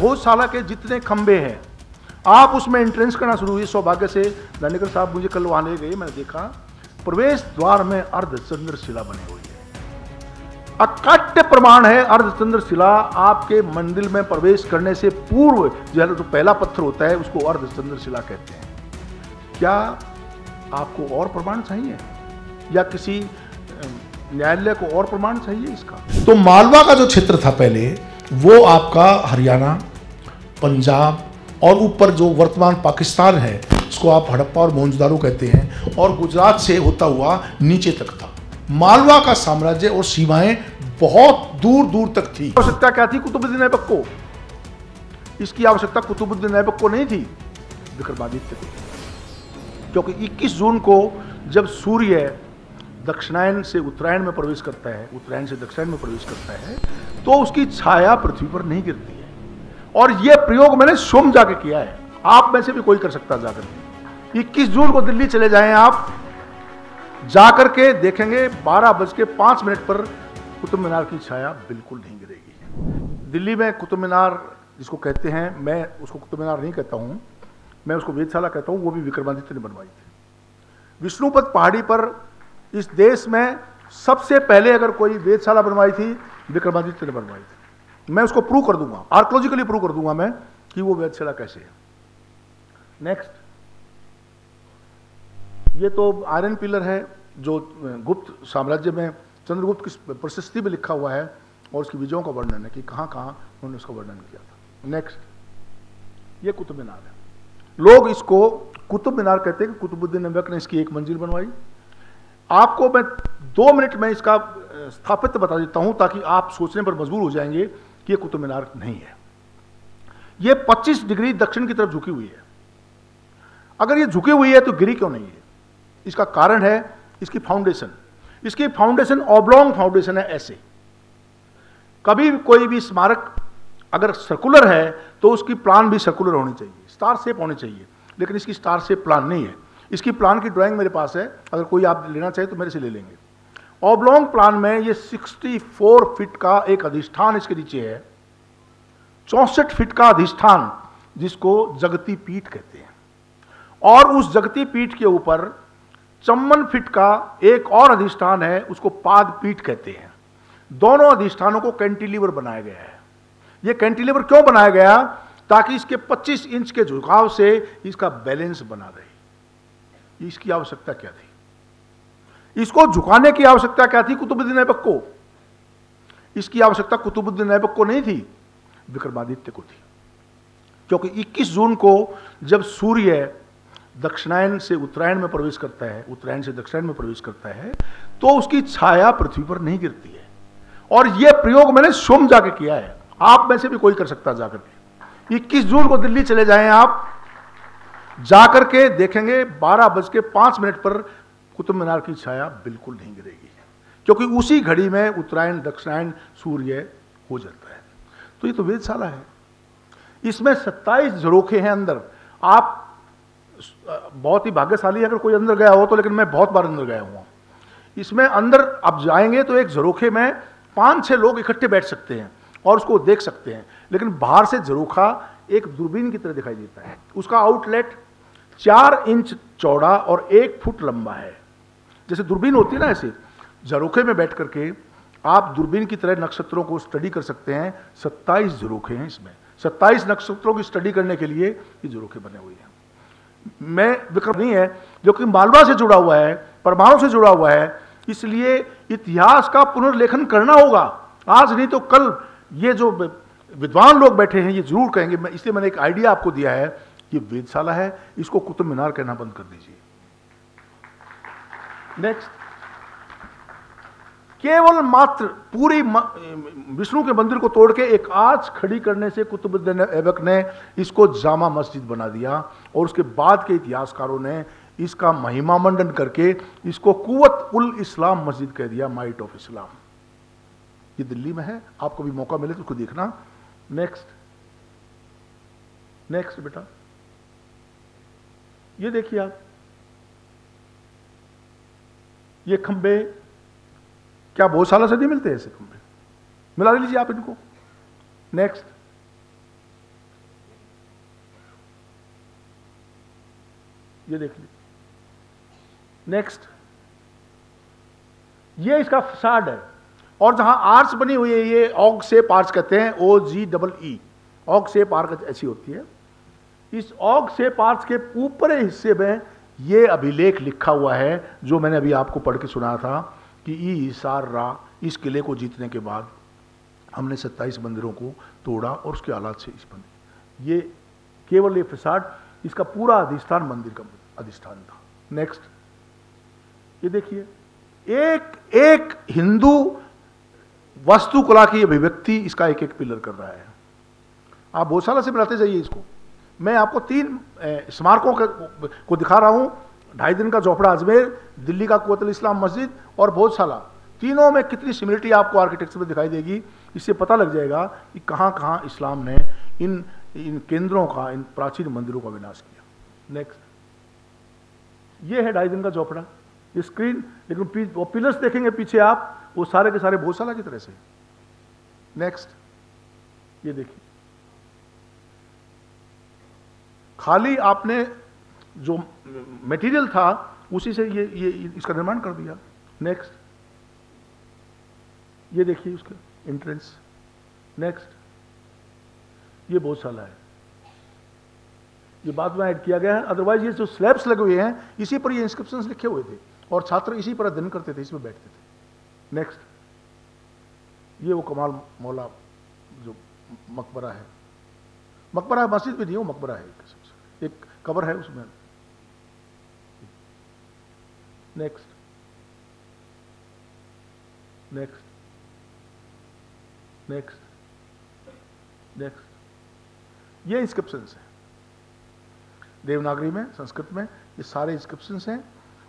गौशाला के जितने खंबे हैं आप उसमें एंट्रेंस करना शुरू हुई। सौभाग्य से दानिकर साहब मुझे कल वहां ले गए, मैंने देखा प्रवेश द्वार में अर्धचंद्र शिला बनी हुई है। अकाट्य प्रमाण है अर्धचंद्र शिला आपके मंदिर में प्रवेश करने से पूर्व जो पहला पत्थर होता है उसको अर्धचंद्र शिला कहते हैं। क्या आपको और प्रमाण चाहिए या किसी न्यायालय को और प्रमाण चाहिए इसका? तो मालवा का जो क्षेत्र था पहले वो आपका हरियाणा, पंजाब और ऊपर जो वर्तमान पाकिस्तान है उसको आप हड़प्पा और मोहनजोदारो कहते हैं, और गुजरात से होता हुआ नीचे तक था। मालवा का साम्राज्य और सीमाएं बहुत दूर दूर तक थी। आवश्यकता क्या थी कुतुबुद्दीन ऐबक को? इसकी आवश्यकता कुतुबुद्दीन ऐबक को नहीं थी, विक्रमादित्य को, क्योंकि 21 जून को जब सूर्य दक्षिणायन से उत्तरायण में प्रवेश करता है, उत्तरायण से दक्षिणायन में प्रवेश करता है, तो उसकी छाया पृथ्वी पर नहीं गिरती है। और यह प्रयोग मैंने स्वयं जाके किया है, आप में से भी कोई कर सकता है जाकर के। 21 जून को दिल्ली चले जाएं, आप जाकर के देखेंगे 12:05 पर कुतुब मीनार की छाया बिल्कुल नहीं गिरेगी। दिल्ली में कुतुब मीनार जिसको कहते हैं, मैं उसको कुतुब मीनार नहीं कहता हूं, मैं उसको वेधशाला कहता हूं, वो भी विक्रमादित्य ने बनवाई थी। विष्णुपद पहाड़ी पर इस देश में सबसे पहले अगर कोई वेधशाला बनवाई थी, विक्रमादित्य ने बनवाई थी। मैं उसको प्रूव कर दूंगा, आर्कोलॉजिकली प्रूव कर दूंगा मैं कि वो वेधशाला कैसे है। नेक्स्ट, ये तो आयरन पिलर है जो गुप्त साम्राज्य में चंद्रगुप्त की प्रशस्ति में लिखा हुआ है और उसकी विजयों का वर्णन है कि कहां कहां उन्होंने उसका वर्णन किया था। नेक्स्ट, ये कुतुब मीनार है। लोग इसको कुतुब मीनार कहते हैं कि कुतुबुद्दीन ऐबक ने इसकी एक मंजिल बनवाई। आपको मैं 2 मिनट में इसका स्थापित बता देता हूं ताकि आप सोचने पर मजबूर हो जाएंगे कि यह कुतुब मीनार नहीं है। यह 25 डिग्री दक्षिण की तरफ झुकी हुई है। अगर यह झुकी हुई है तो गिरी क्यों नहीं है? इसका कारण है इसकी फाउंडेशन। इसकी फाउंडेशन ऑब्लॉन्ग फाउंडेशन है, ऐसे। कभी कोई भी स्मारक अगर सर्कुलर है तो उसकी प्लान भी सर्कुलर होनी चाहिए, स्टार शेप होनी चाहिए, लेकिन इसकी स्टार शेप प्लान नहीं है। इसकी प्लान की ड्राइंग मेरे पास है, अगर कोई आप लेना चाहे तो मेरे से ले लेंगे। ऑब्लॉन्ग प्लान में ये 64 फीट का एक अधिष्ठान इसके नीचे है, 64 फीट का अधिष्ठान जिसको जगती पीठ कहते हैं, और उस जगती पीठ के ऊपर 54 फीट का एक और अधिष्ठान है, उसको पाद पीठ कहते हैं। दोनों अधिष्ठानों को कैंटिलीवर बनाया गया है। यह कैंटिलीवर क्यों बनाया गया? ताकि इसके 25 इंच के झुकाव से इसका बैलेंस बना रहे। इसकी आवश्यकता क्या थी? इसको झुकाने की आवश्यकता क्या थी कुतुबुद्दीन ऐबक को? इसकी आवश्यकता कुतुबुद्दीन ऐबक को नहीं थी, विक्रमादित्य को थी। क्योंकि 21 जून को जब सूर्य दक्षिणायन से उत्तरायण में प्रवेश करता है, उत्तरायण से दक्षिणायन में प्रवेश करता है, तो उसकी छाया पृथ्वी पर नहीं गिरती है। और यह प्रयोग मैंने स्वयं जाके किया है, आप में से भी कोई कर सकता है जाकर के। 21 जून को दिल्ली चले जाएं, आप जाकर के देखेंगे 12:05 पर कुतुब मीनार की छाया बिल्कुल नहीं गिरेगी, क्योंकि उसी घड़ी में उत्तरायण दक्षिणायन सूर्य हो जाता है। तो ये तो वेधशाला है। इसमें 27 झरोखे हैं अंदर। आप बहुत ही भाग्यशाली अगर कोई अंदर गया हो तो, लेकिन मैं बहुत बार अंदर गया हूं। इसमें अंदर आप जाएंगे तो एक झरोखे में 5-6 लोग इकट्ठे बैठ सकते हैं और उसको देख सकते हैं, लेकिन बाहर से झरोखा एक दूरबीन की तरह दिखाई देता है। उसका आउटलेट 4 इंच चौड़ा और 1 फुट लंबा है। जैसे दूरबीन होती है ना, ऐसे झरोखे में बैठ करके आप दूरबीन की तरह नक्षत्रों को स्टडी कर सकते हैं। 27 झरोखे हैं इसमें। 27 नक्षत्रों की स्टडी करने के लिए ये झरोखे बने हुए हैं। मैं विक्रम नहीं है जो कि मालवा से जुड़ा हुआ है, परमाणु से जुड़ा हुआ है, इसलिए इतिहास का पुनर्लेखन करना होगा। आज नहीं तो कल ये जो विद्वान लोग बैठे हैं ये जरूर कहेंगे। इसलिए मैंने एक आइडिया आपको दिया है, ये वेधशाला है, इसको कुतुब मीनार कहना बंद कर दीजिए। नेक्स्ट, केवल मात्र पूरी विष्णु के मंदिर को तोड़ के एक आंच खड़ी करने से कुतुबुद्दीन ऐबक ने इसको जामा मस्जिद बना दिया, और उसके बाद के इतिहासकारों ने इसका महिमा मंडन करके इसको कुव्वत उल इस्लाम मस्जिद कह दिया, माइट ऑफ इस्लाम। ये दिल्ली में है, आपको भी मौका मिले तो उसको देखना। नेक्स्ट, नेक्स्ट बेटा, ये देखिए आप, ये खंबे क्या गौशाला से नहीं मिलते ऐसे खंबे? मिला लीजिए आप इनको। नेक्स्ट, ये देख लीजिए। नेक्स्ट, ये इसका फसाड है, और जहां आर्च बनी हुई है ये ऑग शेप आर्च कहते हैं, OGEE, ऑग शेप आर्च ऐसी होती है। इस ऑग शेप आर्च के ऊपरी हिस्से में ये अभिलेख लिखा हुआ है जो मैंने अभी आपको पढ़ के सुनाया था कि ईसार रा, इस किले को जीतने के बाद हमने 27 मंदिरों को तोड़ा और उसके हालात से इस बने। ये केवल ये फसाड, इसका पूरा अधिष्ठान मंदिर का अधिष्ठान था। नेक्स्ट, ये देखिए, एक एक हिंदू वास्तुकला की अभिव्यक्ति इसका एक एक पिलर कर रहा है। आप भोजशाला से बनाते जाइए इसको। मैं आपको 3 स्मारकों को दिखा रहा हूं, 2.5 दिन का झोपड़ा अजमेर, दिल्ली का कुव्वतुल इस्लाम मस्जिद और भोजशाला। तीनों में कितनी सिमिलरिटी आपको आर्किटेक्चर में दिखाई देगी, इससे पता लग जाएगा कि कहां कहां इस्लाम ने इन केंद्रों का, इन प्राचीन मंदिरों का विनाश किया। नेक्स्ट, ये है 2.5 दिन का झोपड़ा, ये स्क्रीन, लेकिन वो पिलर्स देखेंगे पीछे आप, वो सारे के सारे भोजशाला की तरह से। नेक्स्ट, ये देखिए, खाली आपने जो मटेरियल था उसी से ये इसका निर्माण कर दिया। नेक्स्ट, ये देखिए उसका एंट्रेंस। नेक्स्ट, ये भोजशाला है, ये बाद में ऐड किया गया है, अदरवाइज ये जो स्लैब्स लगे हुए हैं इसी पर ये इंस्क्रिप्शंस लिखे हुए थे और छात्र इसी पर अध्ययन करते थे, इसमें बैठते थे। नेक्स्ट, ये वो कमाल मौला जो मकबरा है, मकबरा मस्जिद भी नहीं हो, मकबरा है, एक कब्र है उसमें। नेक्स्ट, नेक्स्ट, नेक्स्ट, नेक्स्ट, ये इंस्क्रिप्शंस हैं देवनागरी में, संस्कृत में, ये सारे इंस्क्रिप्शंस हैं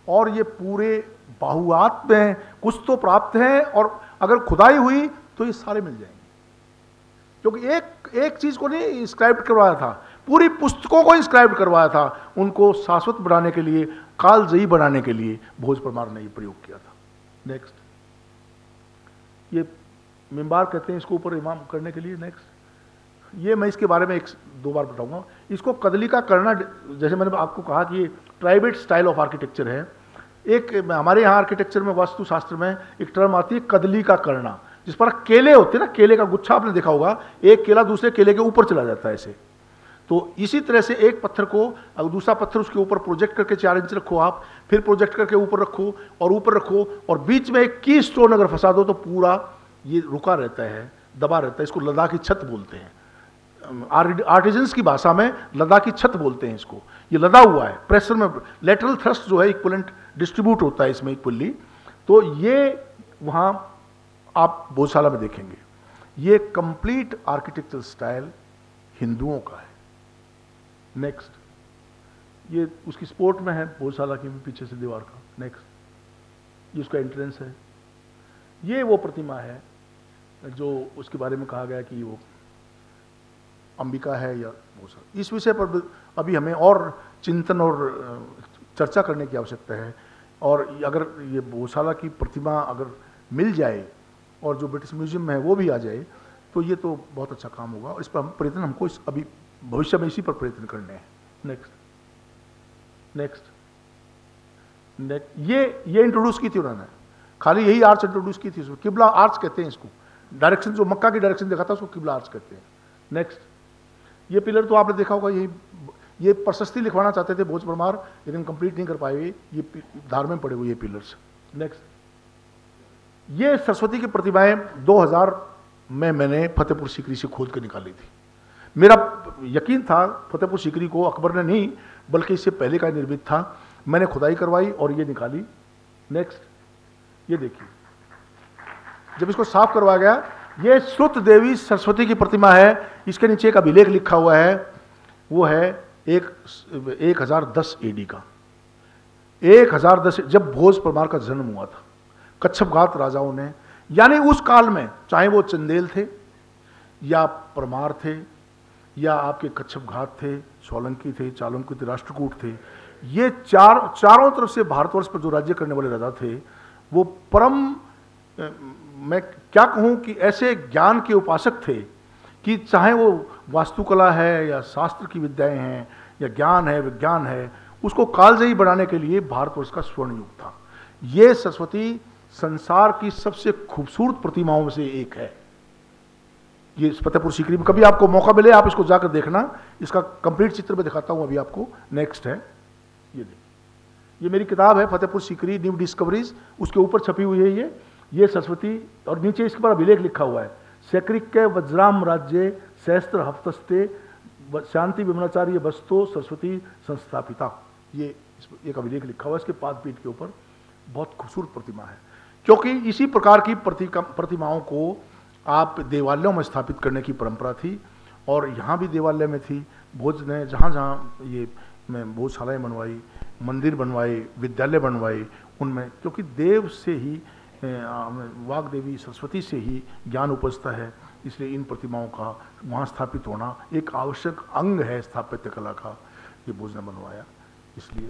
और ये पूरे बाहुआत में कुछ तो प्राप्त है, और अगर खुदाई हुई तो ये सारे मिल जाएंगे, क्योंकि एक चीज को नहीं इंस्क्राइब करवाया था, पूरी पुस्तकों को इंस्क्राइब करवाया था, उनको शाश्वत बनाने के लिए, कालजयी बनाने के लिए भोज परमार ने ये प्रयोग किया था। नेक्स्ट, ये मिंबार कहते हैं इसको ऊपर इमाम करने के लिए। नेक्स्ट, ये मैं इसके बारे में 1-2 बार बताऊंगा। इसको कदली का करना, जैसे मैंने आपको कहा कि ये ट्राइबेट स्टाइल ऑफ आर्किटेक्चर है। एक हमारे यहाँ आर्किटेक्चर में, वास्तुशास्त्र में एक टर्म आती है कदली का करना, जिस पर केले होते हैं ना, केले का गुच्छा आपने देखा होगा, एक केला दूसरे केले के ऊपर चला जाता है ऐसे। तो इसी तरह से एक पत्थर को अगर दूसरा पत्थर उसके ऊपर प्रोजेक्ट करके 4 इंच रखो आप, फिर प्रोजेक्ट करके ऊपर रखो और ऊपर रखो, और बीच में एक की स्टोन अगर फंसा दो तो पूरा ये रुका रहता है, दबा रहता है। इसको लद्दाखी छत बोलते हैं, आर्टिजन्स की भाषा में लद्दाखी छत बोलते हैं इसको। ये लदा हुआ है, प्रेशर में लेटरल थ्रस्ट जो है इक्विवेलेंट डिस्ट्रीब्यूट होता है इसमें इक्वली। तो ये वहाँ आप भोजशाला में देखेंगे, ये कंप्लीट आर्किटेक्चरल स्टाइल हिंदुओं का है। नेक्स्ट, ये उसकी स्पोर्ट में है भोजशाला की पीछे से दीवार का। नेक्स्ट, ये उसका एंट्रेंस है। ये वो प्रतिमा है जो उसके बारे में कहा गया कि वो अंबिका है या भोजशाला। इस विषय पर अभी हमें और चिंतन और चर्चा करने की आवश्यकता है, और अगर ये भोजशाला की प्रतिमा अगर मिल जाए और जो ब्रिटिश म्यूजियम में है वो भी आ जाए तो ये तो बहुत अच्छा काम होगा, और इस पर प्रयत्न हमको अभी भविष्य में इसी पर प्रयत्न करने हैं। नेक्स्ट, नेक्स्ट, नेक्स्ट, ये इंट्रोड्यूस की थी उन्होंने, खाली यही आर्च इंट्रोड्यूस की थी, उसको किबला आर्च कहते हैं। इसको डायरेक्शन जो मक्का की डायरेक्शन देखा था उसको किबला आर्च कहते हैं। नेक्स्ट, ये पिलर तो आपने देखा होगा, ये प्रशस्ति लिखवाना चाहते थे भोज परमार, लेकिन कंप्लीट नहीं कर पाए, ये धार में पड़े हुए ये पिलर्स। नेक्स्ट, ये सरस्वती की प्रतिमाएं 2000 में मैंने फतेहपुर सीकरी से खोद के निकाली थी। मेरा यकीन था फतेहपुर सीकरी को अकबर ने नहीं बल्कि इससे पहले का निर्मित था। मैंने खुदाई करवाई और ये निकाली। नेक्स्ट, ये देखिए, जब इसको साफ करवाया गया, ये श्रुत देवी सरस्वती की प्रतिमा है। इसके नीचे एक अभिलेख लिखा हुआ है, वो है 1010 AD का। 1010 जब भोज परमार का जन्म हुआ था, कच्छपघात राजाओं ने, यानी उस काल में, चाहे वो चंदेल थे या परमार थे या आपके कच्छपघात थे, सोलंकी थे, चालुक्य थे, राष्ट्रकूट थे, ये चारों तरफ से भारतवर्ष पर जो राज्य करने वाले राजा थे, वो परम, मैं क्या कहूं कि ऐसे ज्ञान के उपासक थे कि चाहे वो वास्तुकला है या शास्त्र की विद्याएं हैं या ज्ञान है, विज्ञान है, उसको कालजयी बनाने के लिए भारतवर्ष का स्वर्ण युग था। ये सरस्वती संसार की सबसे खूबसूरत प्रतिमाओं में से एक है। ये फतेहपुर सीकरी में, कभी आपको मौका मिले आप इसको जाकर देखना, इसका कंप्लीट चित्र में दिखाता हूं अभी आपको। नेक्स्ट है, ये देखिए, ये मेरी किताब है फतेहपुर सीकरी न्यू डिस्कवरीज, उसके ऊपर छपी हुई है ये सरस्वती, और नीचे इसके पर अभिलेख लिखा हुआ है, सेक्रिक के वज्राम राज्य सहस्त्र हफ्तस्ते शांति विमलाचार्य बस्तो सरस्वती संस्थापिता। ये एक अभिलेख लिखा हुआ है इसके पादपीठ के ऊपर। बहुत खूबसूरत प्रतिमा है, क्योंकि इसी प्रकार की प्रतिमाओं को आप देवालयों में स्थापित करने की परंपरा थी, और यहाँ भी देवालय में थी। भोज ने जहाँ जहाँ ये भोजशालाएँ बनवाई, मंदिर बनवाए, विद्यालय बनवाए, उनमें क्योंकि देव से ही वाग देवी सरस्वती से ही ज्ञान उपजता है, इसलिए इन प्रतिमाओं का वहाँ स्थापित होना एक आवश्यक अंग है स्थापत्य कला का। ये भोज ने बनवाया, इसलिए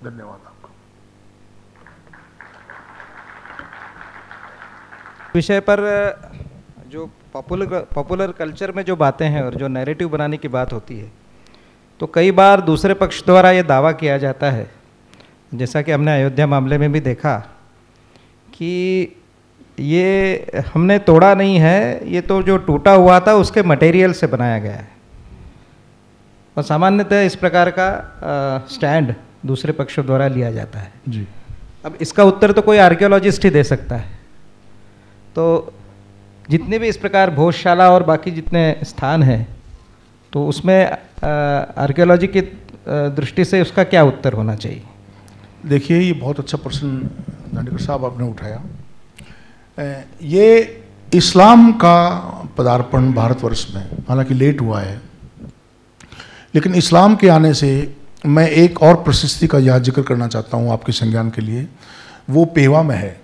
धन्यवाद आपका। विषय पर जो पॉपुलर कल्चर में जो बातें हैं और जो नैरेटिव बनाने की बात होती है, तो कई बार दूसरे पक्ष द्वारा ये दावा किया जाता है, जैसा कि हमने अयोध्या मामले में भी देखा, कि ये हमने तोड़ा नहीं है, ये तो जो टूटा हुआ था उसके मटेरियल से बनाया गया है। और सामान्यतः इस प्रकार का स्टैंड दूसरे पक्ष द्वारा लिया जाता है जी। अब इसका उत्तर तो कोई आर्कियोलॉजिस्ट ही दे सकता है। तो जितने भी इस प्रकार भोजशाला और बाकी जितने स्थान हैं, तो उसमें आर्कियोलॉजी की दृष्टि से उसका क्या उत्तर होना चाहिए? देखिए, ये बहुत अच्छा प्रश्न दांडेकर साहब आपने उठाया। ये इस्लाम का पदार्पण भारतवर्ष में हालांकि लेट हुआ है, लेकिन इस्लाम के आने से मैं एक और प्रशस्ति का याद जिक्र करना चाहता हूँ आपके संज्ञान के लिए। वो पेवा में है,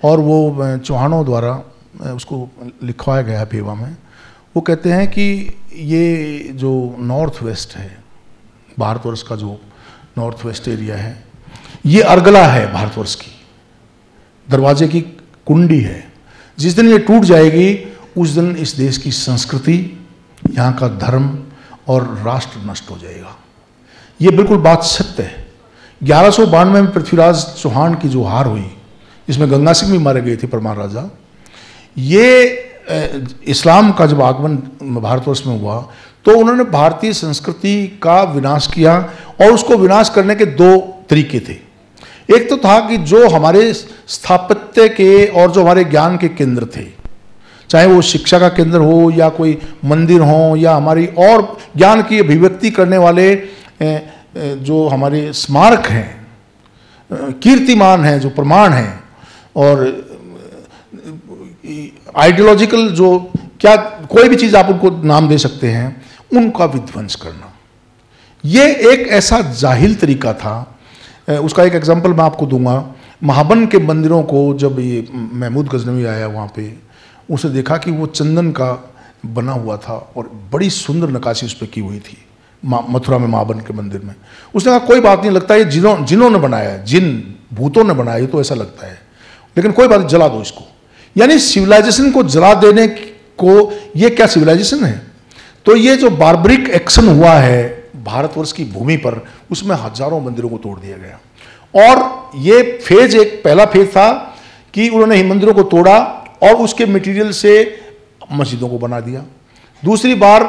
और वो चौहानों द्वारा उसको लिखवाया गया है पेवा में। वो कहते हैं कि ये जो नॉर्थ वेस्ट है, भारतवर्ष का जो नॉर्थ वेस्ट एरिया है, ये अर्गला है भारतवर्ष की, दरवाजे की कुंडी है। जिस दिन ये टूट जाएगी उस दिन इस देश की संस्कृति, यहाँ का धर्म और राष्ट्र नष्ट हो जाएगा। ये बिल्कुल बात सत्य है। 1192 में पृथ्वीराज चौहान की जो हार हुई, इसमें गंगा सिंह भी मारे गए थे परमार राजा। ये इस्लाम का जब आगमन भारतवर्ष में हुआ तो उन्होंने भारतीय संस्कृति का विनाश किया, और उसको विनाश करने के दो तरीके थे। एक तो था कि जो हमारे स्थापत्य के और जो हमारे ज्ञान के केंद्र थे, चाहे वो शिक्षा का केंद्र हो या कोई मंदिर हो या हमारी और ज्ञान की अभिव्यक्ति करने वाले जो हमारे स्मारक हैं, कीर्तिमान हैं, जो प्रमाण हैं, और आइडियोलॉजिकल जो क्या कोई भी चीज़ आप उनको नाम दे सकते हैं, उनका विध्वंस करना, ये एक ऐसा जाहिल तरीका था। उसका एक एग्जांपल मैं आपको दूंगा। महाबन के मंदिरों को जब ये महमूद गजनवी आया वहाँ पे, उसे देखा कि वो चंदन का बना हुआ था और बड़ी सुंदर नक्काशी उस पर की हुई थी मथुरा में महाबन के मंदिर में। उसने कहा कोई बात नहीं, लगता है जिनों ने बनाया है, जिन भूतों ने बनाया, तो ऐसा लगता है, लेकिन कोई बात, जला दो इसको। यानी सिविलाइजेशन को जला देने को, ये क्या सिविलाइजेशन है? तो ये जो बार्बरिक एक्शन हुआ है भारतवर्ष की भूमि पर, उसमें हजारों मंदिरों को तोड़ दिया गया। और ये फेज, एक पहला फेज था कि उन्होंने ही मंदिरों को तोड़ा और उसके मटेरियल से मस्जिदों को बना दिया। दूसरी बार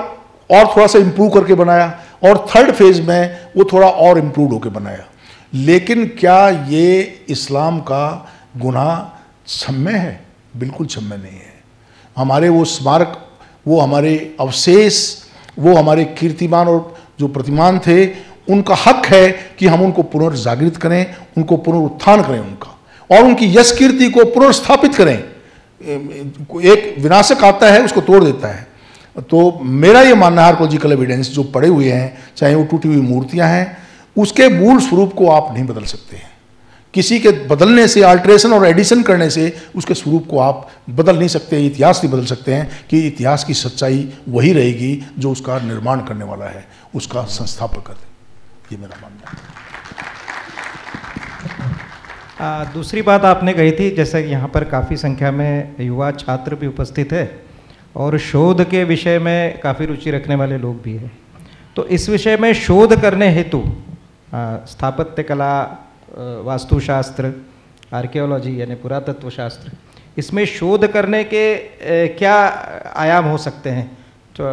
और थोड़ा सा इंप्रूव करके बनाया, और थर्ड फेज में वो थोड़ा और इंप्रूव होकर बनाया। लेकिन क्या ये इस्लाम का गुनाह क्षम्य है? बिल्कुल क्षम्य नहीं है। हमारे वो स्मारक, वो हमारे अवशेष, वो हमारे कीर्तिमान और जो प्रतिमान थे, उनका हक है कि हम उनको पुनर्जागृत करें, उनको पुनरुत्थान करें उनका, और उनकी यश कीर्ति को पुनर्स्थापित करें। एक विनाशक आता है, उसको तोड़ देता है। तो मेरा ये मानना है, आर्कोलॉजिकल एविडेंस जो पड़े हुए हैं, चाहे वो टूटी हुई मूर्तियां हैं, उसके मूल स्वरूप को आप नहीं बदल सकते हैं। किसी के बदलने से, अल्ट्रेशन और एडिशन करने से उसके स्वरूप को आप बदल नहीं सकते, इतिहास नहीं बदल सकते हैं। कि इतिहास की सच्चाई वही रहेगी जो उसका निर्माण करने वाला है, उसका संस्थापक है। ये मेरा मानना है। दूसरी बात आपने कही थी, जैसे यहाँ पर काफ़ी संख्या में युवा छात्र भी उपस्थित है और शोध के विषय में काफ़ी रुचि रखने वाले लोग भी हैं। तो इस विषय में शोध करने हेतु स्थापत्य कला, वास्तुशास्त्र, आर्कियोलॉजी यानी पुरातत्व शास्त्र, इसमें शोध करने के क्या आयाम हो सकते हैं, तो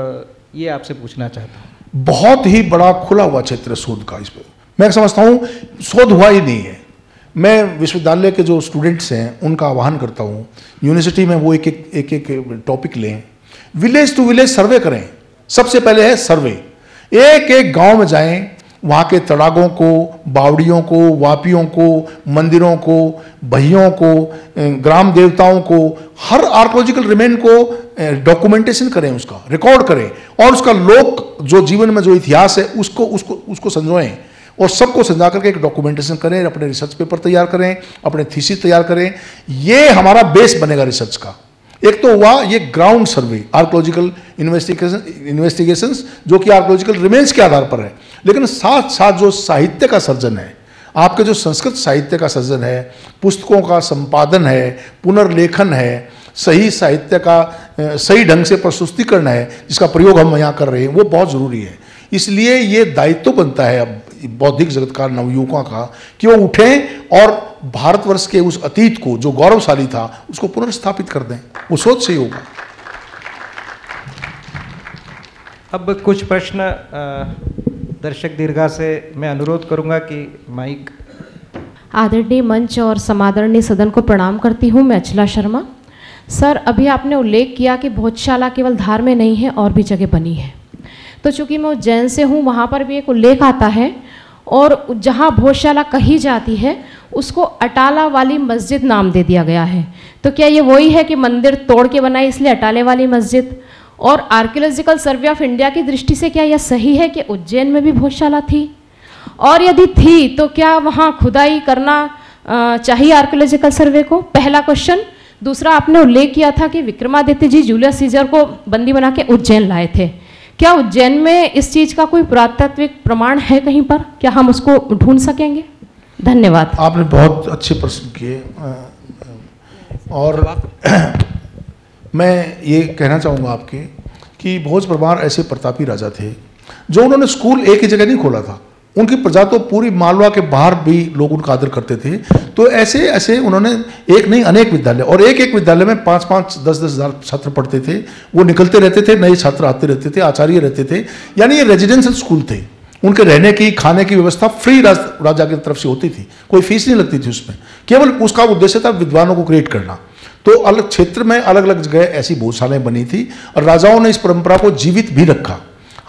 ये आपसे पूछना चाहता हूँ। बहुत ही बड़ा खुला हुआ क्षेत्र है शोध का। इस पर मैं समझता हूँ शोध हुआ ही नहीं है। मैं विश्वविद्यालय के जो स्टूडेंट्स हैं उनका आह्वान करता हूँ, यूनिवर्सिटी में वो एक टॉपिक लें, विलेज टू विलेज सर्वे करें। सबसे पहले है सर्वे, एक एक गांव में जाएं, वहाँ के तड़ागों को, बावड़ियों को, वापियों को, मंदिरों को, बहियों को, ग्राम देवताओं को, हर आर्कोलॉजिकल रिमेन को डॉक्यूमेंटेशन करें, उसका रिकॉर्ड करें, और उसका लोक जो जीवन में जो इतिहास है उसको संजोएं, और सबको समझा करके एक डॉक्यूमेंटेशन करें, अपने रिसर्च पेपर तैयार करें, अपने थीसिस तैयार करें। ये हमारा बेस बनेगा रिसर्च का। एक तो हुआ ये ग्राउंड सर्वे, आर्कोलॉजिकल इन्वेस्टिगेशंस जो कि आर्कोलॉजिकल रिमेन्स के आधार पर है, लेकिन साथ साथ जो साहित्य का सर्जन है, आपके जो संस्कृत साहित्य का सर्जन है, पुस्तकों का संपादन है, पुनर्लेखन है, सही साहित्य का सही ढंग से प्रस्तुतिकरण है, जिसका प्रयोग हम यहाँ कर रहे हैं, वो बहुत ज़रूरी है। इसलिए ये दायित्व बनता है अब बौद्धिक जगत का, नवयुवकों का, कि वो उठें और भारतवर्ष के उस अतीत को जो गौरवशाली था उसको पुनर्स्थापित कर दें। वो सोच से ही होगा। अब कुछ प्रश्न दर्शक दीर्घा से मैं अनुरोध करूंगा कि माइक। आदरणीय मंच और समादरणीय सदन को प्रणाम करती हूं। मैं अचला शर्मा। सर, अभी आपने उल्लेख किया कि भोजशाला केवल धार में नहीं है, और भी जगह बनी है। तो चूंकि मैं उज्जैन से हूँ, वहाँ पर भी एक उल्लेख आता है, और जहाँ भोजशाला कही जाती है उसको अटाला वाली मस्जिद नाम दे दिया गया है। तो क्या ये वही है कि मंदिर तोड़ के बनाई इसलिए अटाले वाली मस्जिद? और आर्कियोलॉजिकल सर्वे ऑफ इंडिया की दृष्टि से क्या यह सही है कि उज्जैन में भी भोजशाला थी? और यदि थी तो क्या वहाँ खुदाई करना चाहिए आर्कियोलॉजिकल सर्वे को? पहला क्वेश्चन। दूसरा, आपने उल्लेख किया था कि विक्रमादित्य जी जूलियस सीजर को बंदी बना के उज्जैन लाए थे। क्या उज्जैन में इस चीज़ का कोई पुरातात्विक प्रमाण है कहीं पर? क्या हम उसको ढूंढ सकेंगे? धन्यवाद। आपने बहुत अच्छे प्रश्न किए, और मैं ये कहना चाहूँगा आपके कि भोज परमार ऐसे प्रतापी राजा थे जो उन्होंने स्कूल एक ही जगह नहीं खोला था। उनकी प्रजा तो पूरी मालवा के बाहर भी लोग उनका आदर करते थे। तो ऐसे ऐसे उन्होंने एक नहीं अनेक विद्यालय, और एक एक विद्यालय में 5-5, 10-10 हज़ार छात्र पढ़ते थे। वो निकलते रहते थे, नए छात्र आते रहते थे, आचार्य रहते थे। यानी ये रेजिडेंशियल स्कूल थे। उनके रहने की, खाने की व्यवस्था फ्री राजा की तरफ से होती थी, कोई फीस नहीं लगती थी उसमें। केवल उसका उद्देश्य था विद्वानों को क्रिएट करना। तो अलग क्षेत्र में अलग अलग जगह ऐसी भोजशालाएं बनी थी, और राजाओं ने इस परंपरा को जीवित भी रखा।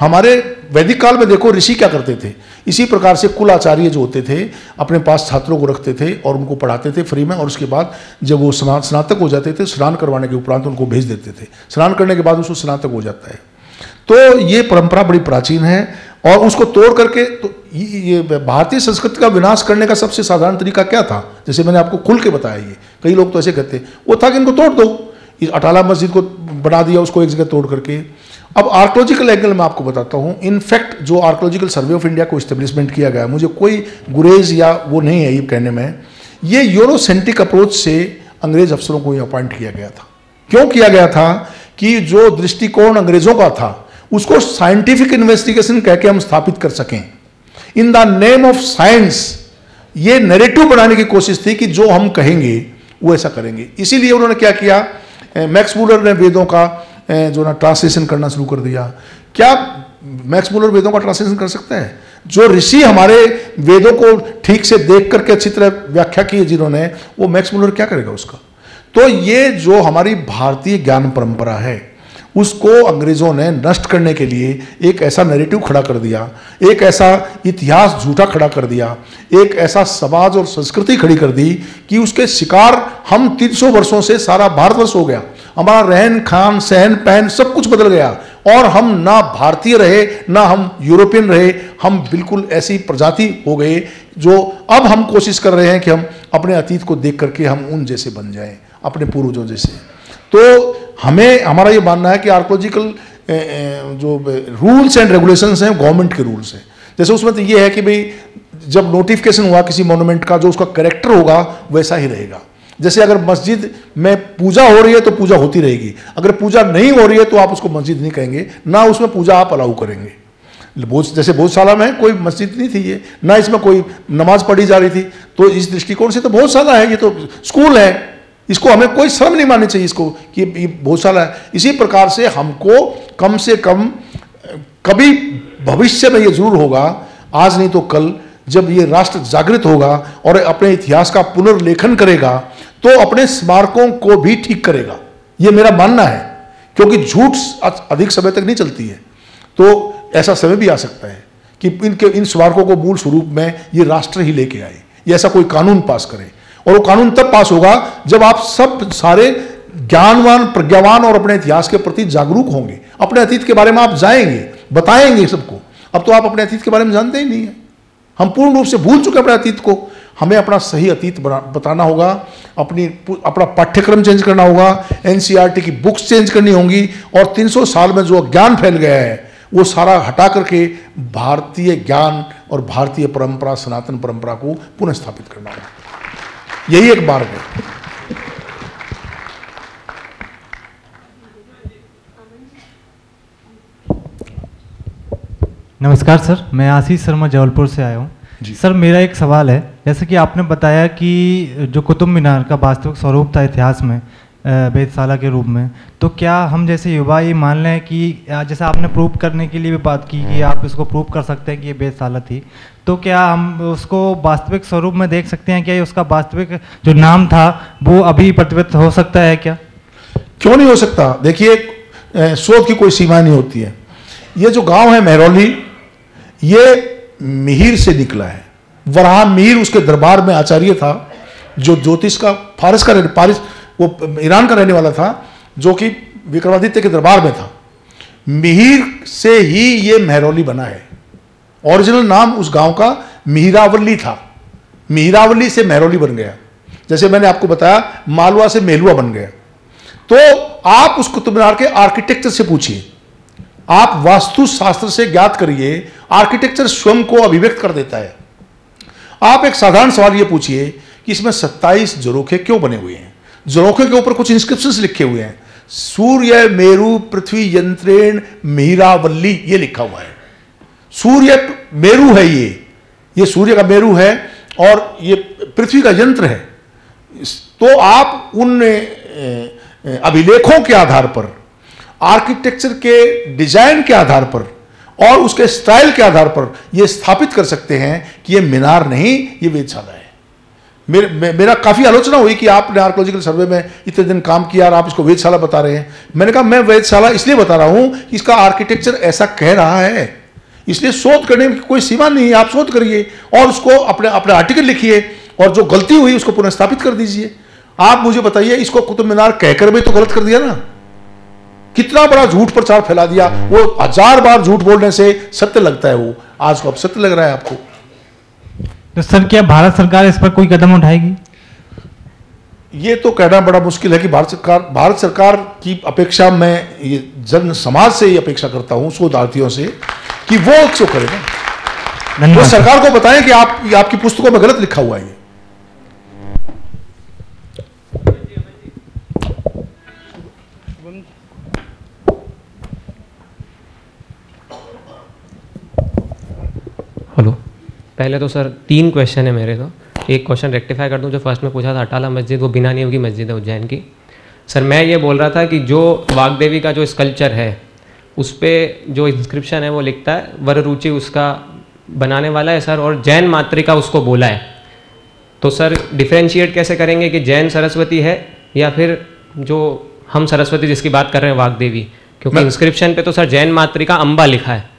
हमारे वैदिक काल में देखो ऋषि क्या करते थे, इसी प्रकार से कुल आचार्य जो होते थे अपने पास छात्रों को रखते थे और उनको पढ़ाते थे फ्री में, और उसके बाद जब वो स्नातक हो जाते थे, स्नान करवाने के उपरांत उनको भेज देते थे। स्नान करने के बाद उसको स्नातक हो जाता है। तो ये परंपरा बड़ी प्राचीन है, और उसको तोड़ करके तो ये भारतीय संस्कृति का विनाश करने का सबसे साधारण तरीका क्या था, जैसे मैंने आपको खुल के बताया। ये कई लोग तो ऐसे कहते हैं, वो था कि इनको तोड़ दो। इस अटाला मस्जिद को बना दिया उसको एक जगह तोड़ करके। अब आर्कोलॉजिकल एंगल में आपको बताता हूँ। इनफैक्ट जो आर्कोलॉजिकल सर्वे ऑफ इंडिया को इस्टेब्लिशमेंट किया गया, मुझे कोई गुरेज या वो नहीं है ये कहने में, ये यूरोसेंट्रिक अप्रोच से अंग्रेज अफसरों को ये अपॉइंट किया गया था। क्यों किया गया था? कि जो दृष्टिकोण अंग्रेजों का था उसको साइंटिफिक इन्वेस्टिगेशन कह के हम स्थापित कर सकें। In the name of science ये नैरेटिव बनाने की कोशिश थी कि जो हम कहेंगे वो ऐसा करेंगे। इसीलिए उन्होंने क्या किया, मैक्स मूलर ने वेदों का जो ना ट्रांसलेशन करना शुरू कर दिया। क्या मैक्स मूलर वेदों का ट्रांसलेशन कर सकता है? जो ऋषि हमारे वेदों को ठीक से देख करके अच्छी तरह व्याख्या की है जिन्होंने, वो मैक्स मूलर क्या करेगा उसका? तो ये जो हमारी भारतीय ज्ञान परंपरा है उसको अंग्रेजों ने नष्ट करने के लिए एक ऐसा नैरेटिव खड़ा कर दिया, एक ऐसा इतिहास झूठा खड़ा कर दिया, एक ऐसा समाज और संस्कृति खड़ी कर दी कि उसके शिकार हम 300 वर्षों से सारा भारतवर्ष हो गया। हमारा रहन खान, सहन पहन सब कुछ बदल गया, और हम ना भारतीय रहे ना हम यूरोपियन रहे। हम बिल्कुल ऐसी प्रजाति हो गए जो अब हम कोशिश कर रहे हैं कि हम अपने अतीत को देख करके हम उन जैसे बन जाएं, अपने पूर्वजों जैसे। तो हमें हमारा ये मानना है कि आर्कोलॉजिकल जो रूल्स एंड रेगुलेशंस हैं गवर्नमेंट के रूल्स हैं। जैसे उसमें तो ये है कि भाई जब नोटिफिकेशन हुआ किसी मॉन्यूमेंट का, जो उसका कैरेक्टर होगा वैसा ही रहेगा। जैसे अगर मस्जिद में पूजा हो रही है तो पूजा होती रहेगी, अगर पूजा नहीं हो रही है तो आप उसको मस्जिद नहीं कहेंगे, ना उसमें पूजा आप अलाउ करेंगे। जैसे भोजशाला में कोई मस्जिद नहीं थी ये, ना इसमें कोई नमाज पढ़ी जा रही थी, तो इस दृष्टिकोण से तो भोजशाला है, ये तो स्कूल है, इसको हमें कोई शर्म नहीं माननी चाहिए इसको कि ये भोजशाला है। इसी प्रकार से हमको कम से कम कभी भविष्य में ये जरूर होगा, आज नहीं तो कल, जब ये राष्ट्र जागृत होगा और अपने इतिहास का पुनर्लेखन करेगा तो अपने स्मारकों को भी ठीक करेगा, ये मेरा मानना है, क्योंकि झूठ अधिक समय तक नहीं चलती है। तो ऐसा समय भी आ सकता है कि इन स्मारकों को मूल स्वरूप में ये राष्ट्र ही लेके आए, ये ऐसा कोई कानून पास करे, और वो कानून तब पास होगा जब आप सब सारे ज्ञानवान, प्रज्ञावान और अपने इतिहास के प्रति जागरूक होंगे, अपने अतीत के बारे में आप जाएंगे, बताएंगे सबको। अब तो आप अपने अतीत के बारे में जानते ही नहीं है, हम पूर्ण रूप से भूल चुके अपने अतीत को। हमें अपना सही अतीत बताना होगा, अपना पाठ्यक्रम चेंज करना होगा, एनसीईआरटी की बुक्स चेंज करनी होंगी, और 300 साल में जो अज्ञान फैल गया है वो सारा हटा करके भारतीय ज्ञान और भारतीय परंपरा, सनातन परंपरा को पुनः स्थापित करना होगा। यही एक मार्ग है। नमस्कार सर, मैं आशीष शर्मा जबलपुर से आया हूँ। सर मेरा एक सवाल है, जैसे कि आपने बताया कि जो कुतुब मीनार का वास्तविक स्वरूप था इतिहास में वेधशाला के रूप में, तो क्या हम जैसे युवा ये मान लें कि जैसे आपने प्रूव करने के लिए भी बात की कि आप इसको प्रूव कर सकते हैं कि ये वेधशाला थी, तो क्या हम उसको वास्तविक स्वरूप में देख सकते हैं? क्या ये उसका वास्तविक जो नाम था वो अभी प्रतिबिंबित हो सकता है क्या? क्यों नहीं हो सकता? देखिए, शोध की कोई सीमा नहीं होती है। ये जो गांव है मेहरौली, ये मिहिर से निकला है। वराह मिहिर उसके दरबार में आचार्य था, जो ज्योतिष का पारिस वो ईरान का रहने वाला था, जो कि विक्रमादित्य के दरबार में था। मिहिर से ही ये मेहरौली बना है। ओरिजिनल नाम उस गांव का मिहिरावली था, मिहिरावली से मेहरौली बन गया। जैसे मैंने आपको बताया, मालवा से मेलुआ बन गया। तो आप उस कुतुब मीनार के आर्किटेक्चर से पूछिए, आप वास्तु शास्त्र से ज्ञात करिए, आर्किटेक्चर स्वयं को अभिव्यक्त कर देता है। आप एक साधारण सवाल ये पूछिए कि इसमें 27 झरोखे क्यों बने हुए हैं? झरोखे के ऊपर कुछ इंस्क्रिप्शंस लिखे हुए हैं, सूर्य मेरु पृथ्वी यंत्रेण मिहिरावल्ली, ये लिखा हुआ है। सूर्य मेरु है, ये सूर्य का मेरु है और ये पृथ्वी का यंत्र है। तो आप उन अभिलेखों के आधार पर, आर्किटेक्चर के डिजाइन के आधार पर और उसके स्टाइल के आधार पर यह स्थापित कर सकते हैं कि यह मीनार नहीं, यह वेधशाला है। मेरा काफी आलोचना हुई कि आपने आर्कोलॉजिकल सर्वे में इतने दिन काम किया और आप इसको वेधशाला बता रहे हैं। मैंने कहा मैं वेधशाला इसलिए बता रहा हूं कि इसका आर्किटेक्चर ऐसा कह रहा है, इसलिए शोध करने की कोई सीमा नहीं है। आप शोध करिए और उसको अपने आर्टिकल लिखिए और जो गलती हुई उसको पुनः स्थापित कर दीजिए। आप मुझे बताइए, इसको कुतुब मीनार कहकर भी तो गलत कर दिया ना, कितना बड़ा झूठ प्रचार फैला दिया। वो 1000 बार झूठ बोलने से सत्य लगता है, वो आज को अब सत्य लग रहा है आपको। तो सर क्या भारत सरकार इस पर कोई कदम उठाएगी? ये तो कहना बड़ा मुश्किल है कि भारत सरकार की अपेक्षा मैं ये जन समाज से ये अपेक्षा करता हूं, शोधार्थियों से, कि वो क्यों करेगा। वो सरकार को बताएं कि आपकी पुस्तकों में गलत लिखा हुआ है ये। हेलो, पहले तो सर 3 क्वेश्चन है मेरे। तो एक क्वेश्चन रेक्टिफाई कर दूं, जो फर्स्ट में पूछा था अटाला मस्जिद, वो बिना नियम की मस्जिद है उज्जैन की। सर मैं ये बोल रहा था कि जो वाग्देवी का जो स्कल्पचर है उस पर जो इंस्क्रिप्शन है वो लिखता है वररुचि उसका बनाने वाला है सर, और जैन मातृका उसको बोला है। तो सर डिफ्रेंशिएट कैसे करेंगे कि जैन सरस्वती है या फिर जो हम सरस्वती जिसकी बात कर रहे हैं वाग्देवी, क्योंकि इंस्क्रिप्शन पे तो सर जैन मातृका अम्बा लिखा है।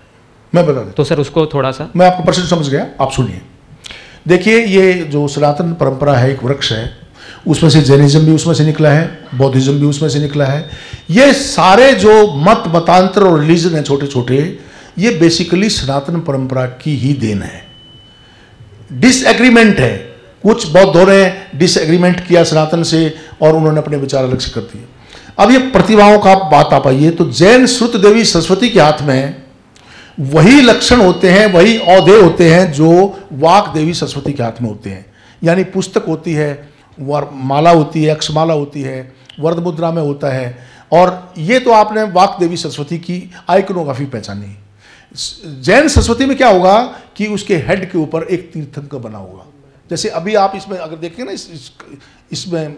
मैं बता देता तो सर उसको थोड़ा सा। मैं आपका प्रश्न समझ गया, आप सुनिए। देखिए, ये जो सनातन परंपरा है, एक वृक्ष है, उसमें से जैनिज्म भी उसमें से निकला है, बौद्धिज्म भी उसमें से निकला है। ये सारे जो मतांतर और रिलीजन है छोटे छोटे, ये बेसिकली सनातन परंपरा की ही देन है। डिसएग्रीमेंट है, कुछ बौद्धों ने डिसएग्रीमेंट किया सनातन से और उन्होंने अपने विचार अलग से कर दिए। अब ये प्रतिभाओं का बात आ पाइए, तो जैन श्रुत देवी सरस्वती के हाथ में वही लक्षण होते हैं, वही औधे होते हैं जो वाक देवी सरस्वती के हाथ में होते हैं। यानी पुस्तक होती है, माला होती है, अक्षमाला होती है, वर्द मुद्रा में होता है। और ये तो आपने वाक देवी सरस्वती की आइकोनोग्राफी पहचानी। जैन सरस्वती में क्या होगा कि उसके हेड के ऊपर एक तीर्थंकर बना होगा। जैसे अभी आप इसमें अगर देखें ना, इसमें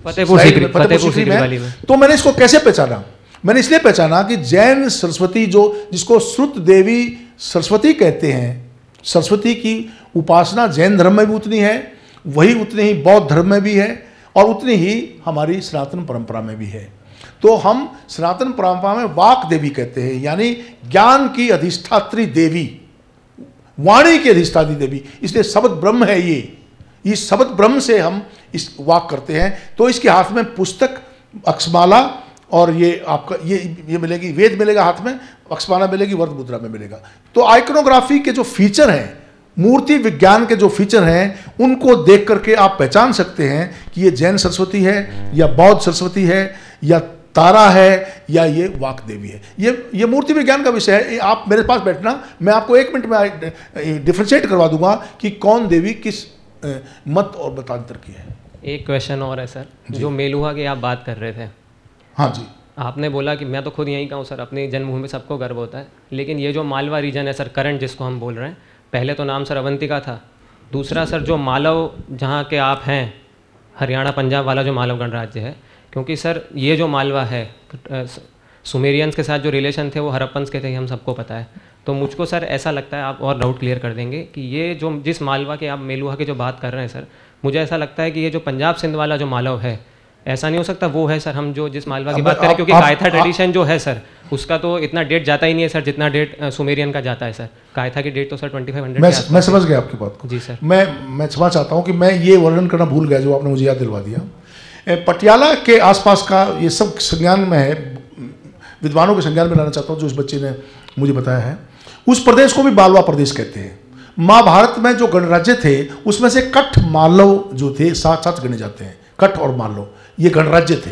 फतेहपुर सीकरी में, तो मैंने इसको कैसे पहचाना? मैंने इसलिए पहचाना कि जैन सरस्वती जिसको श्रुत देवी सरस्वती कहते हैं, सरस्वती की उपासना जैन धर्म में भी उतनी है, वही उतनी ही बौद्ध धर्म में भी है, और उतनी ही हमारी सनातन परंपरा में भी है। तो हम सनातन परंपरा में वाक देवी कहते हैं, यानी ज्ञान की अधिष्ठात्री देवी, वाणी की अधिष्ठात्री देवी, इसलिए शब्द ब्रह्म है ये। इस शब्द ब्रह्म से हम इस वाक करते हैं। तो इसके हाथ में पुस्तक, अक्षमाला, और ये आपका ये मिलेगी, वेद मिलेगा हाथ में, अक्षमाला मिलेगी, वर्त मुद्रा में मिलेगा। तो आइकोनोग्राफी के जो फीचर हैं, मूर्ति विज्ञान के जो फीचर हैं, उनको देख करके आप पहचान सकते हैं कि ये जैन सरस्वती है, या बौद्ध सरस्वती है, या तारा है, या ये वाक देवी है। ये मूर्ति विज्ञान का विषय है। आप मेरे पास बैठना, मैं आपको 1 मिनट में डिफ्रेंशिएट करवा दूंगा कि कौन देवी किस मत और मतांतर की है। एक क्वेश्चन और है सर, जो मेलुहा की आप बात कर रहे थे। हाँ जी। आपने बोला कि मैं तो खुद यहीं का हूँ सर, अपनी जन्मभूमि सबको गर्व होता है, लेकिन ये जो मालवा रीजन है सर, करंट जिसको हम बोल रहे हैं, पहले तो नाम सर अवंतिका था। दूसरा सर, जो मालव जहाँ के आप हैं, हरियाणा पंजाब वाला जो मालव गणराज्य है, क्योंकि सर ये जो मालवा है, सुमेरियंस के साथ जो रिलेशन थे वो हड़प्पन्स के थे, हम सबको पता है। तो मुझको सर ऐसा लगता है, आप और डाउट क्लियर कर देंगे कि ये जो जिस मालवा के आप मेलुहा की जो बात कर रहे हैं सर, मुझे ऐसा लगता है कि ये जो पंजाब सिंध वाला जो मालव है, ऐसा नहीं हो सकता वो है सर हम जो जिस मालवा की बात करें, क्योंकि कायथा ट्रेडिशन जो है सर, उसका तो इतना डेट जाता ही नहीं है सर जितना डेट सुमेरियन का जाता है सर। कायथा की डेट तो सर 2500। मैं समझ गया आपकी बात को जी सर। मैं क्षमा चाहता हूँ कि मैं ये वर्णन करना भूल गया, जो आपने मुझे याद दिलवा दिया। पटियाला के आसपास का ये सब संज्ञान में है, विद्वानों के संज्ञान में लाना चाहता हूँ, जो इस बच्चे ने मुझे बताया है। उस प्रदेश को भी मालवा प्रदेश कहते हैं। महाभारत में जो गणराज्य थे, उसमें से कठ मालव जो थे साथ साथ गणे जाते हैं। कठ और मालव ये गणराज्य थे।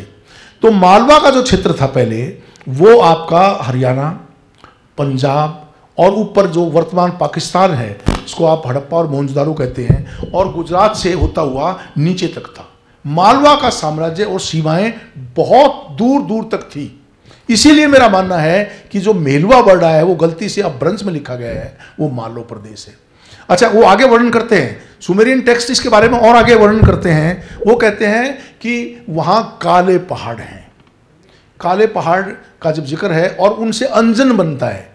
तो मालवा का जो क्षेत्र था पहले, वो आपका हरियाणा, पंजाब और ऊपर जो वर्तमान पाकिस्तान है, इसको आप हड़प्पा और मोहनजोदारो कहते हैं, और गुजरात से होता हुआ नीचे तक था। मालवा का साम्राज्य और सीमाएं बहुत दूर दूर तक थी। इसीलिए मेरा मानना है कि जो मेलवा वर्ड आया है वो गलती से अब ब्रंश में लिखा गया है, वो मालव प्रदेश है। अच्छा, वो आगे वर्णन करते हैं, सुमेरियन टेक्स्ट इसके बारे में और आगे वर्णन करते हैं। वो कहते हैं कि वहां काले पहाड़ हैं। काले पहाड़ का जब जिक्र है और उनसे अंजन बनता है।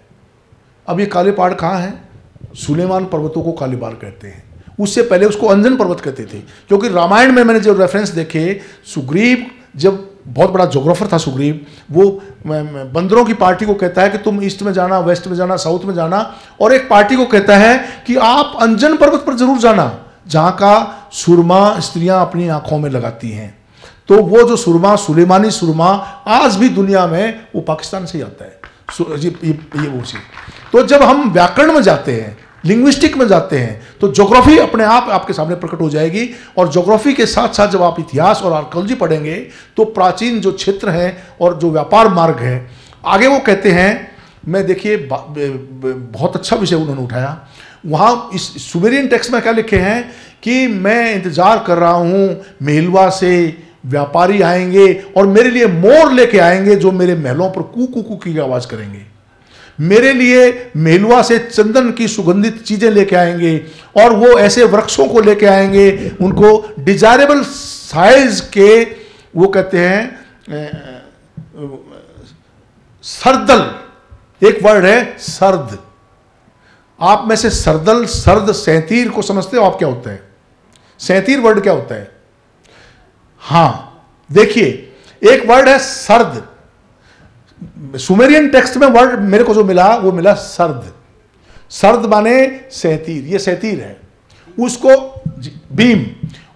अब ये काले पहाड़ कहाँ हैं? सुलेमान पर्वतों को काले पहाड़ कहते हैं। उससे पहले उसको अंजन पर्वत कहते थे, क्योंकि रामायण में मैंने जो रेफरेंस देखे, सुग्रीव जब बहुत बड़ा ज्योग्राफर था सुग्रीव, वो बंदरों की पार्टी को कहता है कि तुम ईस्ट में जाना, वेस्ट में जाना, साउथ में जाना, और एक पार्टी को कहता है कि आप अंजन पर्वत पर जरूर जाना, जहां का सुरमा स्त्रियां अपनी आंखों में लगाती हैं। तो वो जो सुरमा, सुलेमानी सुरमा, आज भी दुनिया में वो पाकिस्तान से ही आता है। ये वो चीज। तो जब हम व्याकरण में जाते हैं, लिंग्विस्टिक में जाते हैं, तो ज्योग्राफी अपने आप आपके सामने प्रकट हो जाएगी। और ज्योग्राफी के साथ साथ जब आप इतिहास और आर्कियोलॉजी पढ़ेंगे, तो प्राचीन जो क्षेत्र हैं और जो व्यापार मार्ग है, आगे वो कहते हैं, मैं देखिए बहुत अच्छा विषय उन्होंने उठाया। वहाँ इस सुमेरियन टेक्स्ट में क्या लिखे हैं कि मैं इंतजार कर रहा हूँ, मेलवा से व्यापारी आएंगे और मेरे लिए मोर लेके आएंगे, जो मेरे महलों पर कू कू कू की आवाज करेंगे। मेरे लिए मेलवा से चंदन की सुगंधित चीजें लेके आएंगे, और वो ऐसे वृक्षों को लेके आएंगे, उनको डिजायरेबल साइज के, वो कहते हैं सरदल, एक वर्ड है सर्द। आप में से सरदल, सर्द, सैंतीर को समझते हो आप क्या होता है? सैंतीर वर्ड क्या होता है? हां, देखिए एक वर्ड है सर्द। सुमेरियन टेक्स्ट में वर्ड मेरे को जो मिला वो मिला सर्द। सर्द माने सैंतीर, ये सैंतीर है, उसको बीम,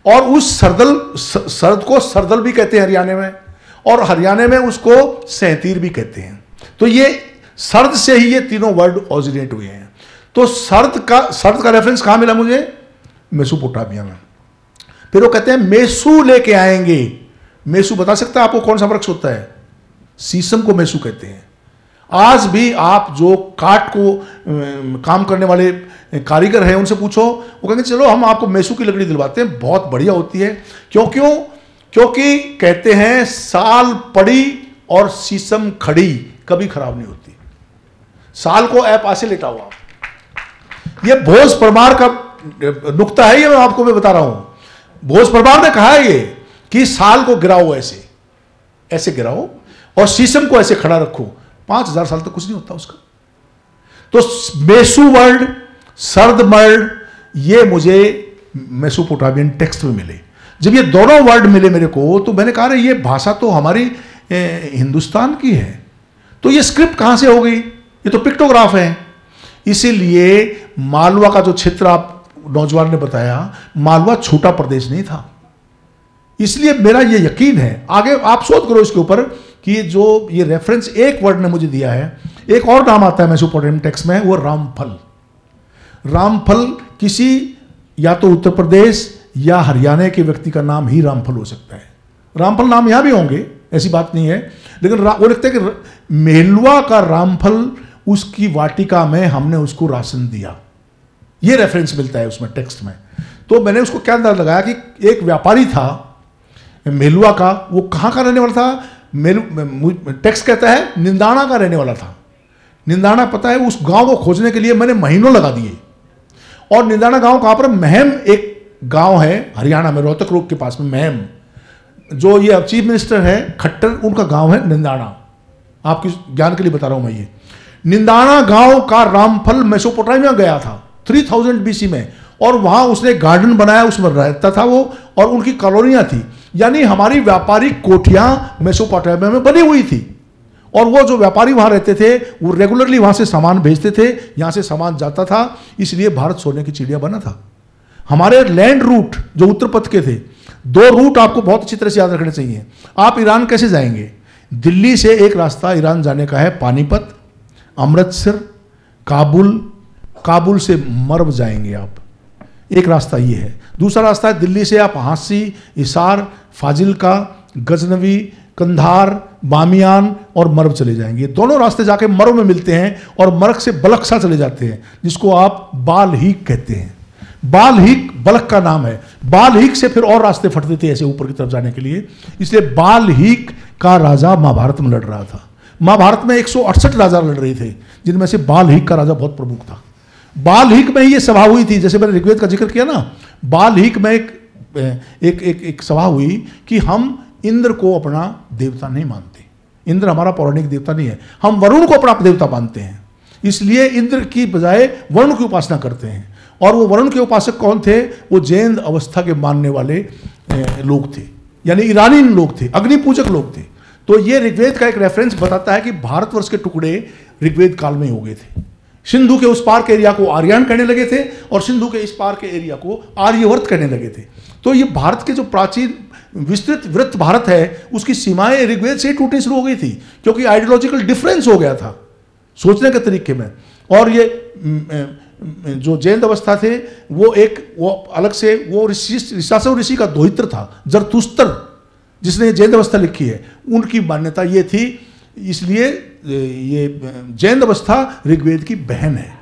और उस सर्द को सरदल भी कहते हैं हरियाणा में, और हरियाणा में उसको सैंतीर भी कहते हैं। तो ये सर्द से ही ये तीनों वर्ड ऑरिजिनेट हुए हैं। तो सर्द का रेफरेंस कहां मिला मुझे? मेसोपोटामिया में। फिर वो कहते हैं मेसू लेके आएंगे। मेसू बता सकता है आपको कौन सा वृक्ष होता है? शीशम को मेसू कहते हैं। आज भी आप जो काठ को काम करने वाले कारीगर हैं उनसे पूछो, वो कहेंगे चलो हम आपको मेसू की लकड़ी दिलवाते हैं, बहुत बढ़िया होती है। क्योंकि कहते हैं साल पड़ी और शीशम खड़ी कभी खराब नहीं होती। साल को ऐप ऐसे लेटा हुआ, ये भोज परमार का नुक्ता है, ये मैं आपको बता रहा हूं। भोज परमार ने कहा है ये कि साल को गिराओ, ऐसे ऐसे गिराओ और शीशम को ऐसे खड़ा रखो, 5000 साल तक कुछ नहीं होता उसका। तो मेसू वर्ड, सर्द वर्ड, ये मुझे मेसोपोटामियन टेक्स्ट में मिले। जब ये दोनों वर्ड मिले मेरे को, तो मैंने कहा ये भाषा तो हमारी हिंदुस्तान की है, तो ये स्क्रिप्ट कहां से हो गई? ये तो पिक्टोग्राफ है। इसीलिए मालवा का जो क्षेत्र आप नौजवान ने बताया, मालवा छोटा प्रदेश नहीं था। इसलिए मेरा ये यकीन है, आगे आप शोध करो इसके ऊपर, कि जो ये रेफरेंस एक वर्ड ने मुझे दिया है, एक और नाम आता है मेसोपोटामियन टेक्स्ट में, वो रामफल। रामफल किसी या तो उत्तर प्रदेश या हरियाणा के व्यक्ति का नाम ही रामफल हो सकता है। रामफल नाम यहां भी होंगे, ऐसी बात नहीं है, लेकिन वो लिखते हैं कि मेलवा का रामफल, उसकी वाटिका में हमने उसको राशन दिया। ये रेफरेंस मिलता है उसमें टेक्स्ट में। तो मैंने उसको क्या अंदाज लगाया कि एक व्यापारी था मेलवा का, वो कहां का रहने वाला था? टेक्स्ट कहता है निंदाना का रहने वाला था। निंदाना पता है, उस गांव को खोजने के लिए मैंने महीनों लगा दिए। और निंदाना गांव कहां पर? महम एक गांव है हरियाणा में, रोहतक रोड के पास में महम। जो ये चीफ मिनिस्टर है खट्टर, उनका गांव है निंदाना। आपके ज्ञान के लिए बता रहा हूं मैं ये। निंदाना गांव का रामफल मेसोपोटामिया गया था 3000 बीसी में, और वहां उसने गार्डन बनाया, उसमें रहता था वो, और उनकी कॉलोनियां थी। यानी हमारी व्यापारिक कोठियां मेसोपोटामिया में बनी हुई थी, और वो जो व्यापारी वहां रहते थे वो रेगुलरली वहां से सामान भेजते थे, यहां से सामान जाता था। इसलिए भारत सोने की चिड़िया बना था। हमारे लैंड रूट जो उत्तर पथ के थे, 2 रूट आपको बहुत अच्छी तरह से याद रखने चाहिए। आप ईरान कैसे जाएंगे? दिल्ली से एक रास्ता ईरान जाने का है, पानीपत, अमृतसर, काबुल, काबुल से मर्व जाएंगे आप, एक रास्ता ये है। दूसरा रास्ता है दिल्ली से आप हांसी, इसार, फाजिलका, गजनवी, कंधार, बामियान और मर्व चले जाएंगे। दोनों रास्ते जाके मर्व में मिलते हैं और मर्व से बलखसा चले जाते हैं, जिसको आप बाल हीक कहते हैं। बाल हीक बलख का नाम है। बाल हीक से फिर और रास्ते फटते थे ऐसे ऊपर की तरफ जाने के लिए। इसलिए बाल हीक का राजा महाभारत में लड़ रहा था। महाभारत में 168 राजा लड़ रहे थे, जिनमें से बाल हीक का राजा बहुत प्रमुख था। बाल हीक में ये सभा हुई थी, जैसे मैंने ऋग्वेद का जिक्र किया ना, बाल हीक में एक सभा हुई कि हम इंद्र को अपना देवता नहीं मानते। इंद्र हमारा पौराणिक देवता नहीं है, हम वरुण को अपना देवता मानते हैं। इसलिए इंद्र की बजाय वरुण की उपासना करते हैं। और वो वरुण के उपासक कौन थे? वो जैन अवस्था के मानने वाले लोग थे, यानी ईरानी लोग थे, अग्नि पूजक लोग थे। तो ये ऋग्वेद का एक रेफरेंस बताता है कि भारतवर्ष के टुकड़े ऋग्वेद काल में ही हो गए थे। सिंधु के उस पार के एरिया को आर्यन कहने लगे थे, और सिंधु के इस पार के एरिया को आर्यवर्त कहने लगे थे। तो ये भारत के जो प्राचीन विस्तृत वृत्त भारत है, उसकी सीमाएं ऋग्वेद से ही टूटनी शुरू हो गई थी, क्योंकि आइडियोलॉजिकल डिफरेंस हो गया था सोचने के तरीके में। और ये जो जैन अवस्था थे वो अलग से, वो ऋषासव ऋषि का दोहित्र था, जरतुस्तर, जिसने जैन अवस्था लिखी है, उनकी मान्यता ये थी। इसलिए ये जैन अवस्था ऋग्वेद की बहन है।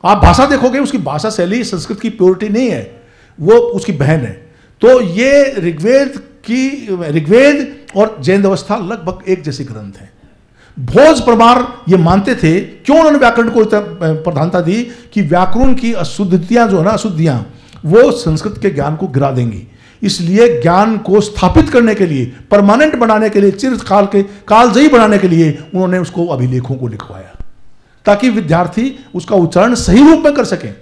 आप भाषा देखोगे, उसकी भाषा शैली संस्कृत की प्योरिटी नहीं है, वो उसकी बहन है। तो ये ऋग्वेद और जैन अवस्था लगभग एक जैसे ग्रंथ हैं। भोज परमार ये मानते थे, क्यों उन्होंने व्याकरण को प्रधानता दी, कि व्याकरण की अशुद्धियां जो है ना, अशुद्धियां वो संस्कृत के ज्ञान को गिरा देंगी। इसलिए ज्ञान को स्थापित करने के लिए, परमानेंट बनाने के लिए, चिरकाल के कालजयी बनाने के लिए उन्होंने उसको अभिलेखों को लिखवाया, ताकि विद्यार्थी उसका उच्चारण सही रूप में कर सकें।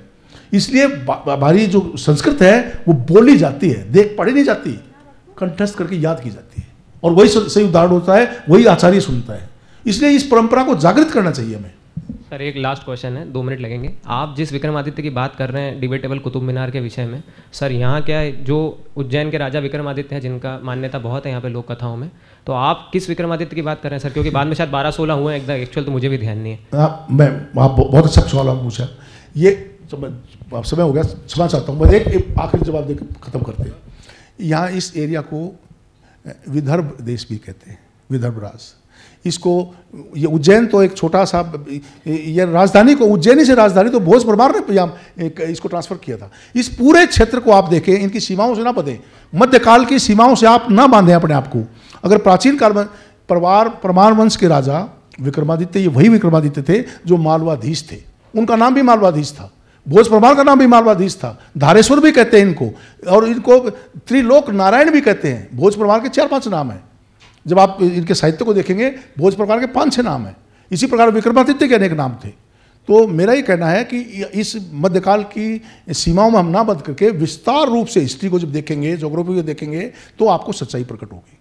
इसलिए हमारी जो संस्कृत है वो बोली जाती है, देख पढ़ी नहीं जाती, कंठस्थ करके याद की जाती है, और वही सही उदाहरण होता है, वही आचार्य सुनता है। इसलिए इस परंपरा को जागृत करना चाहिए हमें। सर एक लास्ट क्वेश्चन है, 2 मिनट लगेंगे। आप जिस विक्रमादित्य की बात कर रहे हैं डिबेटेबल कुतुब मीनार के विषय में, सर यहाँ क्या है, जो उज्जैन के राजा विक्रमादित्य हैं, जिनका मान्यता बहुत है यहाँ पे लोक कथाओं में, तो आप किस विक्रमादित्य की बात कर रहे हैं सर? क्योंकि बाद में शायद 12-16 हुए एकदम एक्चुअल, तो मुझे भी ध्यान नहीं है। आप बहुत अच्छा सवाल आप पूछा। ये आप समय हो गया, सुना चाहता हूँ, बस एक आखिरी जवाब देकर खत्म करते हैं। यहाँ इस एरिया को विदर्भ देश भी कहते हैं, विदर्भ राज। इसको, ये उज्जैन तो एक छोटा सा, ये राजधानी को, उज्जैनी से राजधानी तो भोज परमार ने इसको ट्रांसफर किया था। इस पूरे क्षेत्र को आप देखें, इनकी सीमाओं से ना बंधें, मध्यकाल की सीमाओं से आप ना बांधें अपने आप को। अगर प्राचीन काल में परमार वंश के राजा विक्रमादित्य ये वही विक्रमादित्य थे जो मालवाधीश थे, उनका नाम भी मालवाधीश था, भोज परमार का नाम भी मालवाधीश था, धारेश्वर भी कहते हैं इनको, और इनको त्रिलोक नारायण भी कहते हैं। भोज परमार के 4-5 नाम हैं, जब आप इनके साहित्य को देखेंगे भोज परमार के 5-6 नाम हैं। इसी प्रकार विक्रमादित्य के अनेक नाम थे। तो मेरा ये कहना है कि इस मध्यकाल की सीमाओं में हम ना बंद करके विस्तार रूप से हिस्ट्री को जब देखेंगे, ज्योग्राफी को देखेंगे, तो आपको सच्चाई प्रकट होगी।